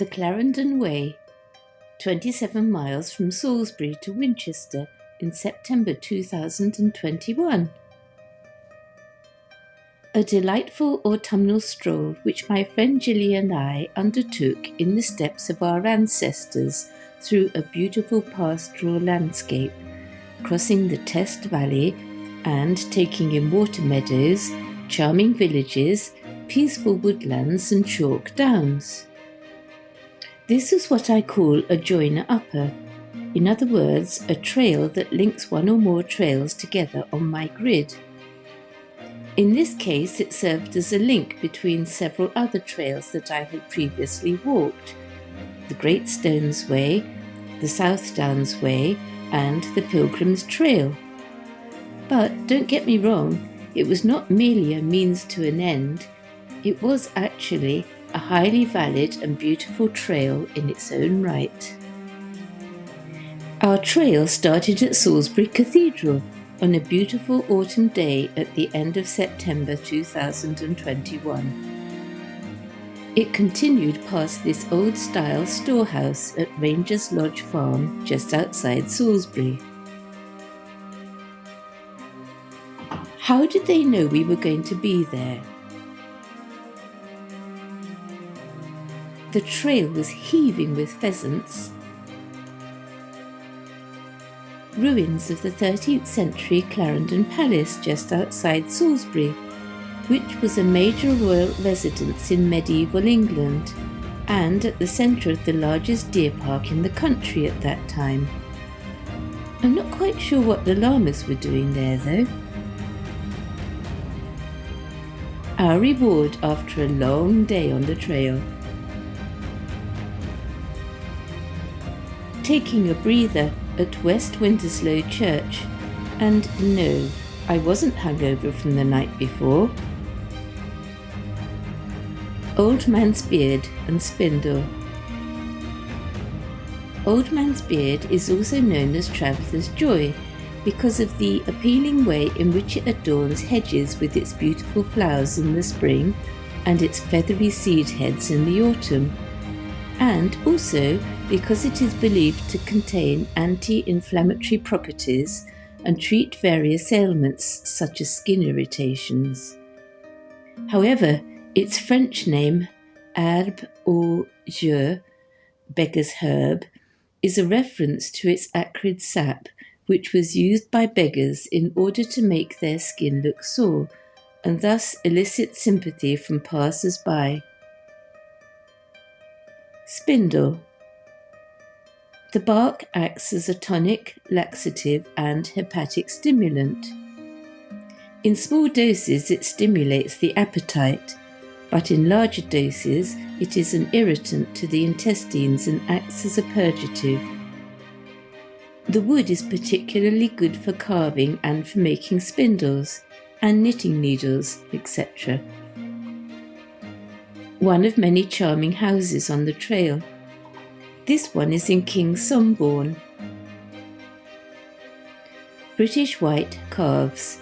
The Clarendon Way, 27 miles from Salisbury to Winchester in September 2021. A delightful autumnal stroll which my friend Gilly and I undertook in the steps of our ancestors through a beautiful pastoral landscape, crossing the Test Valley and taking in water meadows, charming villages, peaceful woodlands and chalk downs. This is what I call a joiner upper, in other words, a trail that links one or more trails together on my grid. In this case, it served as a link between several other trails that I had previously walked: the Great Stones Way, the South Downs Way, and the Pilgrim's Trail. But don't get me wrong, it was not merely a means to an end, it was actually a highly valid and beautiful trail in its own right. Our trail started at Salisbury Cathedral on a beautiful autumn day at the end of September 2021. It continued past this old-style storehouse at Rangers Lodge Farm just outside Salisbury. How did they know we were going to be there? The trail was heaving with pheasants. Ruins of the 13th century Clarendon Palace just outside Salisbury, which was a major royal residence in medieval England and at the centre of the largest deer park in the country at that time. I'm not quite sure what the llamas were doing there though. Our reward after a long day on the trail. Taking a breather at West Winterslow Church, and no, I wasn't hungover from the night before. Old Man's Beard and Spindle. Old Man's Beard is also known as Traveller's Joy because of the appealing way in which it adorns hedges with its beautiful flowers in the spring and its feathery seed heads in the autumn, and also because it is believed to contain anti-inflammatory properties and treat various ailments such as skin irritations. However, its French name, Herbe au Jeu, beggar's herb, is a reference to its acrid sap, which was used by beggars in order to make their skin look sore, and thus elicit sympathy from passers-by. Spindle. The bark acts as a tonic, laxative, and hepatic stimulant. In small doses, it stimulates the appetite, but in larger doses, it is an irritant to the intestines and acts as a purgative. The wood is particularly good for carving and for making spindles and knitting needles, etc. One of many charming houses on the trail. This one is in King's Somborne. British White calves,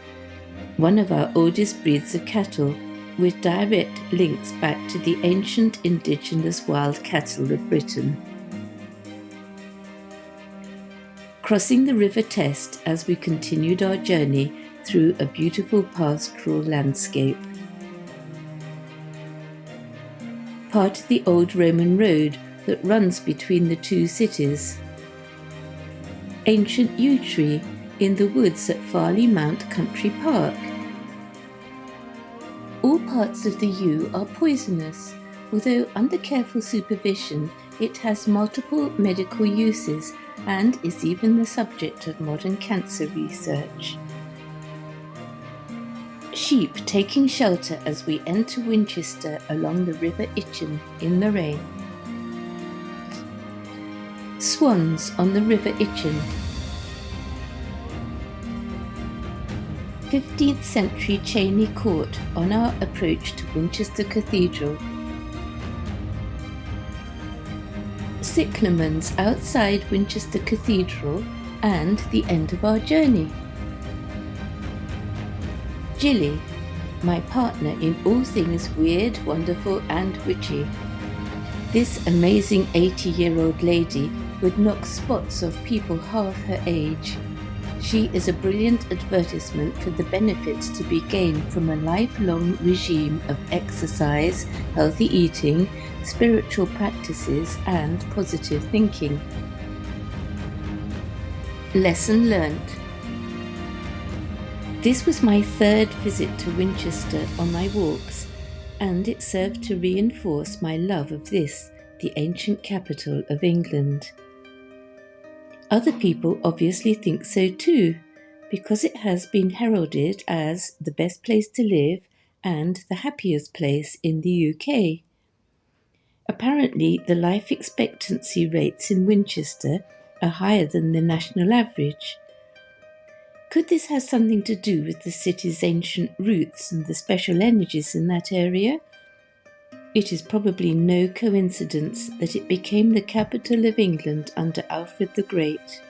one of our oldest breeds of cattle, with direct links back to the ancient indigenous wild cattle of Britain. Crossing the River Test as we continued our journey through a beautiful pastoral landscape. Part of the old Roman road that runs between the two cities. Ancient yew tree in the woods at Farley Mount Country Park. All parts of the yew are poisonous, although under careful supervision it has multiple medical uses and is even the subject of modern cancer research. Sheep taking shelter as we enter Winchester along the River Itchen in the rain. Swans on the River Itchen. 15th century Cheney Court on our approach to Winchester Cathedral. Cyclamens outside Winchester Cathedral and the end of our journey. Gilly, my partner in all things weird, wonderful and witchy. This amazing 80-year-old lady would knock spots off people half her age. She is a brilliant advertisement for the benefits to be gained from a lifelong regime of exercise, healthy eating, spiritual practices, and positive thinking. Lesson learnt. This was my third visit to Winchester on my walks, and it served to reinforce my love of this, the ancient capital of England. Other people obviously think so too, because it has been heralded as the best place to live and the happiest place in the UK. Apparently, the life expectancy rates in Winchester are higher than the national average. Could this have something to do with the city's ancient roots and the special energies in that area? It is probably no coincidence that it became the capital of England under Alfred the Great.